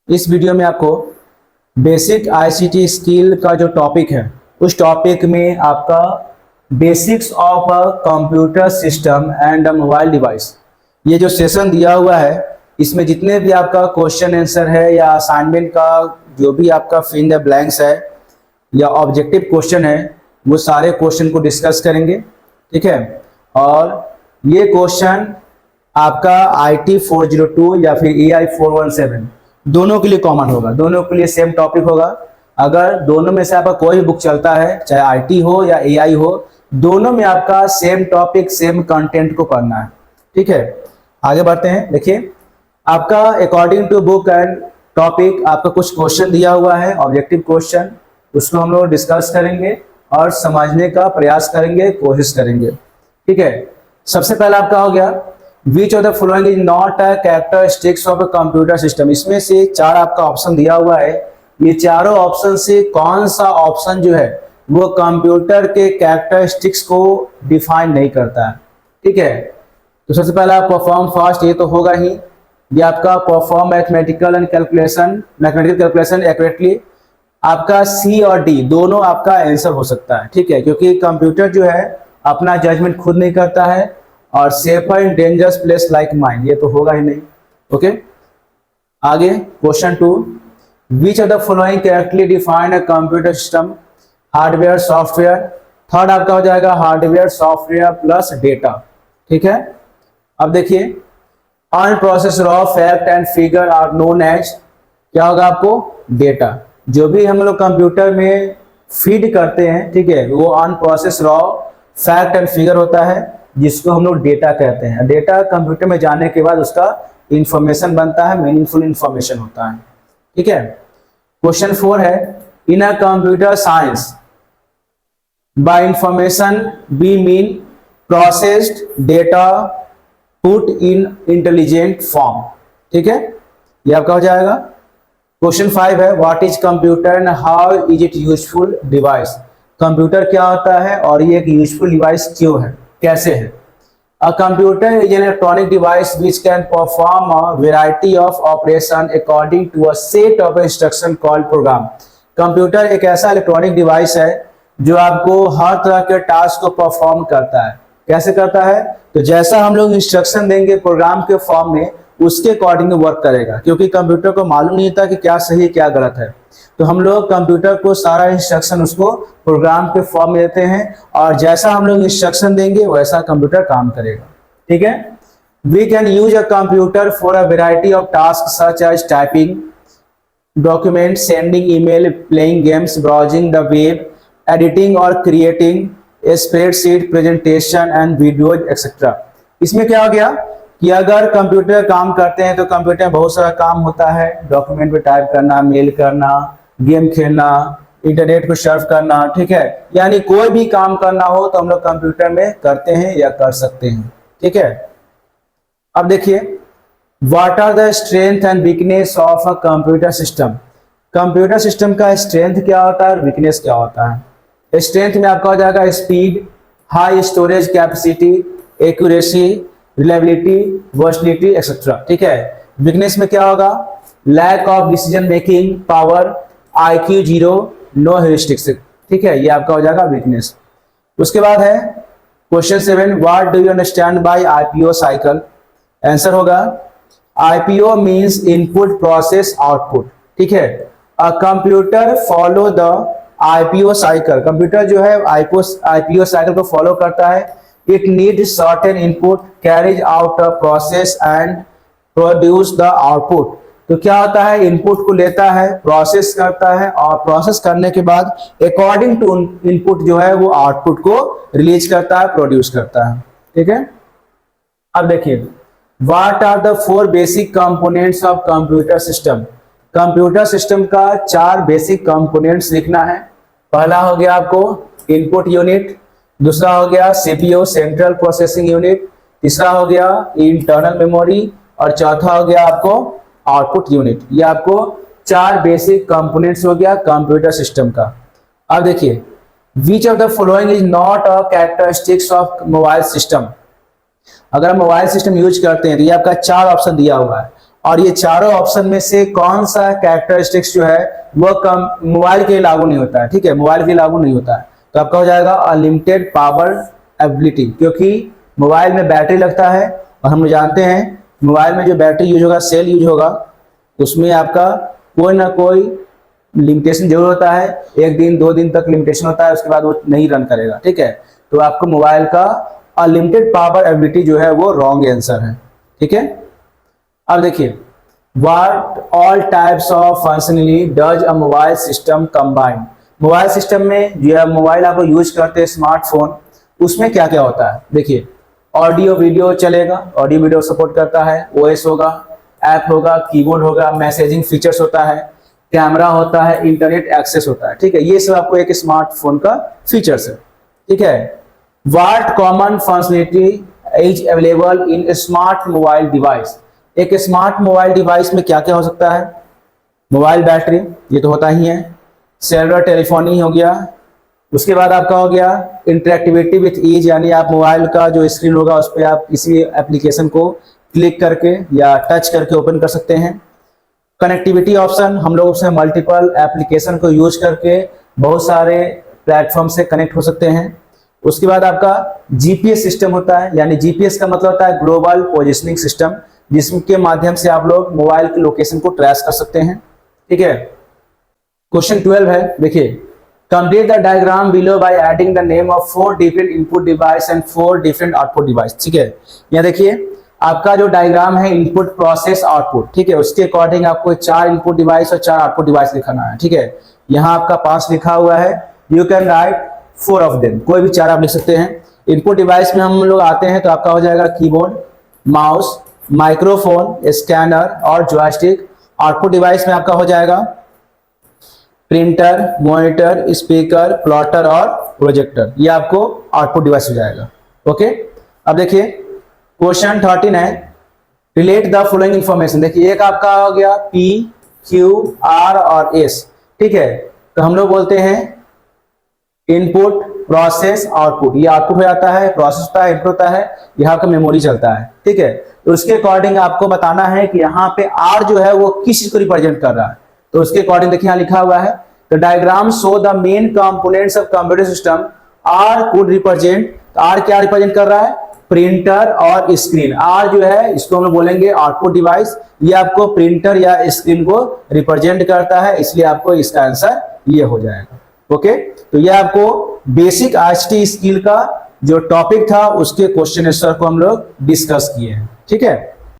इस वीडियो में आपको बेसिक आईसीटी स्किल का जो टॉपिक है उस टॉपिक में आपका basics of a computer system and a mobile device, ये जो सेशन दिया हुआ है इसमें जितने भी आपका क्वेश्चन आंसर है या असाइनमेंट का जो भी आपका फिल द ब्लैंक्स है या ऑब्जेक्टिव क्वेश्चन है वो सारे क्वेश्चन को डिस्कस करेंगे। ठीक है, और ये क्वेश्चन आपका IT 402 या फिर AI 417 दोनों के लिए कॉमन होगा, दोनों के लिए सेम टॉपिक होगा। अगर दोनों में से आपका कोई भी बुक चलता है, चाहे IT हो या AI हो, दोनों में आपका सेम टॉपिक सेम कंटेंट को पढ़ना है। ठीक है, आगे बढ़ते हैं। देखिए, आपका according to book and topic आपका कुछ क्वेश्चन दिया हुआ है, ऑब्जेक्टिव क्वेश्चन, उसको हम लोग डिस्कस करेंगे और समझने का प्रयास करेंगे, कोशिश करेंगे। ठीक है, सबसे पहला आपका हो गया which of the following is not a characteristics of a computer system. इसमें से चार आपका ऑप्शन दिया हुआ है, ये चारों ऑप्शन से कौन सा ऑप्शन जो है वो कंप्यूटर के कैरेक्टरिस्टिक्स को डिफाइन नहीं करता है। ठीक है, तो सबसे पहला परफॉर्म फास्ट, ये तो होगा ही। ये आपका परफॉर्म मैथमेटिकल कैलकुलेशन एक्यूरेटली, आपका C और D दोनों आपका आंसर हो सकता है। ठीक है, क्योंकि कंप्यूटर जो है अपना जजमेंट खुद नहीं करता है, और safer in dangerous place like mind, ये तो होगा ही नहीं। ओके, आगे question 2, which of the following correctly define a computer system, hardware software. Third आपका हो जाएगा हार्डवेयर सॉफ्टवेयर प्लस डेटा। ठीक है, अब देखिए, unprocessed raw fact and figure are known as, क्या होगा आपको, डेटा। जो भी हम लोग कंप्यूटर में फीड करते हैं, ठीक है, वो unprocessed raw fact and figure होता है, जिसको हम लोग डेटा कहते हैं। डेटा कंप्यूटर में जाने के बाद उसका इंफॉर्मेशन बनता है, मीनिंगफुल इंफॉर्मेशन होता है। ठीक है, क्वेश्चन 4 है, in a computer science by information we mean processed data put in intelligent form. ठीक है, ये आपका हो जाएगा। क्वेश्चन 5 है, what is computer and how is it useful device. Computer क्या होता है और ये एक यूजफुल डिवाइस क्यों है, कैसे है। A computer is an electronic device which can perform a variety of operation according to a set of instruction called program. Computer एक ऐसा इलेक्ट्रॉनिक डिवाइस है जो आपको हर तरह के टास्क को परफॉर्म करता है। कैसे करता है, तो जैसा हम लोग इंस्ट्रक्शन देंगे प्रोग्राम के फॉर्म में, उसके अकॉर्डिंग वर्क करेगा, क्योंकि कंप्यूटर को मालूम नहीं था कि क्या सही क्या गलत है। तो हम लोग कंप्यूटर को सारा इंस्ट्रक्शन उसको प्रोग्राम के फॉर्म में देते हैं, और जैसा हम लोग इंस्ट्रक्शन देंगे वैसा कंप्यूटर काम करेगा। ठीक है, we can use a computer for a variety of task such as typing document, sending email, playing games, browsing the web, editing और creating spreadsheet, presentation and videos etcetera. इसमें क्या हो गया कि अगर कंप्यूटर काम करते हैं तो कंप्यूटर में बहुत सारा काम होता है, डॉक्यूमेंट पे टाइप करना, मेल करना, गेम खेलना, इंटरनेट को सर्फ करना। ठीक है, यानी कोई भी काम करना हो तो हम लोग कंप्यूटर में करते हैं या कर सकते हैं। ठीक है, अब देखिए, what are the strength and weakness of a computer system. Computer system का स्ट्रेंथ क्या होता है और वीकनेस क्या होता है। स्ट्रेंथ में आपका हो जाएगा speed, high storage capacity, accuracy, reliability, versatility etcetera. ठीक है, वीकनेस में क्या होगा, lack of decision making power, IQ 0, no heuristics. ठीक है, ये आपका हो जाएगा वीकनेस। उसके बाद है question 7, what do you understand by IPO cycle. Answer होगा IPO means input process output. ठीक है, a computer follow the IPO cycle. Computer जो है IPO साइकिल को फॉलो करता है। It need certain input, carries out a process and produce the output. तो क्या होता है, इनपुट को लेता है, प्रोसेस करता है, और प्रोसेस करने के बाद अकॉर्डिंग टू इनपुट जो है वो आउटपुट को रिलीज करता है, प्रोड्यूस करता है। ठीक है, अब देखिए, what are the 4 basic components of computer system. Computer system का 4 बेसिक कंपोनेंट्स लिखना है। पहला हो गया आपको इनपुट यूनिट, दूसरा हो गया CPU सेंट्रल प्रोसेसिंग यूनिट, तीसरा हो गया इंटरनल मेमोरी, और चौथा हो गया आपको आउटपुट यूनिट। ये आपको 4 बेसिक कंपोनेंट्स हो गया कंप्यूटर सिस्टम का। अब देखिए, which of the following is not a characteristics of mobile system. अगर हम मोबाइल सिस्टम यूज करते हैं तो ये आपका 4 ऑप्शन दिया हुआ है, और ये चारों ऑप्शन में से कौन सा कैरेक्टरिस्टिक्स जो है वो कम मोबाइल के लिए लागू नहीं होता है, ठीक है, मोबाइल के लिए लागू नहीं होता है। तो आपका हो जाएगा अनलिमिटेड पावर एबिलिटी, क्योंकि मोबाइल में बैटरी लगता है और हम जानते हैं मोबाइल में जो बैटरी यूज होगा, सेल यूज होगा, उसमें आपका कोई ना कोई लिमिटेशन जरूर होता है। एक दिन 2 दिन तक लिमिटेशन होता है, उसके बाद वो नहीं रन करेगा, ठीक है। तो आपको मोबाइल का अनलिमिटेड पावर एबिलिटी जो है वो रॉन्ग आंसर है, ठीक है। अब देखिए, what all types of functionally does a mobile system combine. Mobile system में जो है मोबाइल आप यूज करते हैं स्मार्टफोन, उसमें क्या क्या होता है। देखिए, ऑडियो वीडियो चलेगा, ऑडियो वीडियो सपोर्ट करता है, ओएस होगा, ऐप होगा, कीबोर्ड होगा, मैसेजिंग फीचर्स होता है, कैमरा होता है, इंटरनेट एक्सेस होता है, ठीक है। ये सब आपको एक स्मार्टफोन का फीचर्स है, ठीक है। What common functionality is available in smart mobile device. एक स्मार्ट मोबाइल डिवाइस में क्या क्या हो सकता है। मोबाइल बैटरी, ये तो होता ही है। सेलुलर टेलीफोनी हो गया। उसके बाद आपका हो गया इंटरेक्टिविटी विथ ईज, यानी आप मोबाइल का जो स्क्रीन होगा उस पर आप किसी एप्लीकेशन को क्लिक करके या टच करके ओपन कर सकते हैं। कनेक्टिविटी ऑप्शन, हम लोग उसमें मल्टीपल एप्लीकेशन को यूज करके बहुत सारे प्लेटफॉर्म से कनेक्ट हो सकते हैं। उसके बाद आपका जीपीएस सिस्टम होता है, यानी जीपीएस का मतलब होता है ग्लोबल पोजिशनिंग सिस्टम, जिसके माध्यम से आप लोग मोबाइल की लोकेशन को ट्रेस कर सकते हैं, ठीक है। क्वेश्चन 12 है, देखिए, complete the diagram below by adding the name of 4 different input device and 4 different output device, ठीक है। यहाँ देखिए, आपका जो डायग्राम है इनपुट प्रोसेस आउटपुट, ठीक है, उसके अकॉर्डिंग आपको 4 इनपुट डिवाइस और 4 आउटपुट डिवाइस लिखाना है, ठीक है। यहाँ आपका 5 लिखा हुआ है, you can write 4 of them, कोई भी 4 आप लिख सकते हैं। इनपुट डिवाइस में हम लोग आते हैं तो आपका हो जाएगा कीबोर्ड, माउस, माइक्रोफोन, स्कैनर और जॉयस्टिक। आउटपुट डिवाइस में आपका हो जाएगा प्रिंटर, मॉनिटर, स्पीकर, प्लॉटर और प्रोजेक्टर, ये आपको आउटपुट डिवाइस हो जाएगा, ओके। अब देखिए, क्वेश्चन 13 है, रिलेट द फॉलोइंग इंफॉर्मेशन। देखिए, एक आपका हो गया P, Q, R और S, ठीक है। तो हम लोग बोलते हैं इनपुट, प्रोसेस, आउटपुट। ये आउटपुट हो जाता है, प्रोसेस होता है, इनपुट होता है, यहाँ का मेमोरी चलता है, ठीक है। तो उसके अकॉर्डिंग आपको बताना है कि यहाँ पे R जो है वो किस चीज को रिप्रेजेंट कर रहा है। तो उसके अकॉर्डिंग देखिए यहाँ लिखा हुआ है, the diagram show the main components of computer system R could represent. R क्या रिप्रेजेंट कर रहा है, प्रिंटर और स्क्रीन। आर जो है इसको हम बोलेंगे आउटपुट डिवाइस, ये आपको प्रिंटर या स्क्रीन को रिप्रेजेंट करता है, इसलिए आपको इसका आंसर ये हो जाएगा, ओके। तो ये आपको बेसिक आईसीटी स्किल का जो टॉपिक था उसके क्वेश्चन आंसर को हम लोग डिस्कस किए हैं, ठीक है।